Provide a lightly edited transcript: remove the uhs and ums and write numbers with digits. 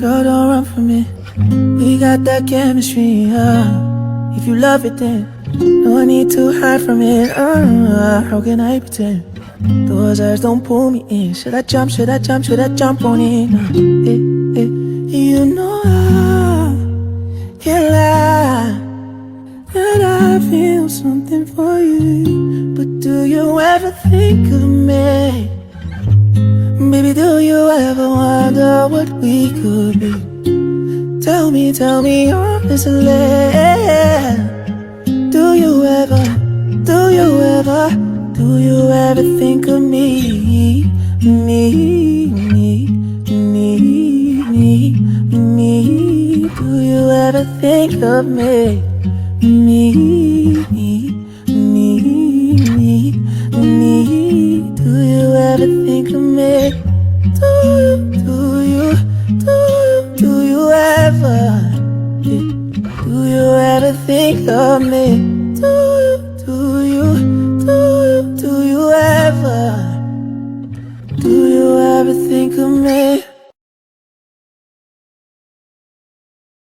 Girl, don't run from it. We got that chemistry, if you love it then no need to hide from it, how can I pretend? Those eyes don't pull me in. Should I jump, should I jump, should I jump on it? You know I can't lie that I feel something for you. But do you ever think of me? Baby, do you ever wonder what we could be? Tell me honestly. Do you ever think of me? Do you ever think of me? Do you ever think of me? Do you ever? Do you ever think of me? Do you ever? Do you ever think of me?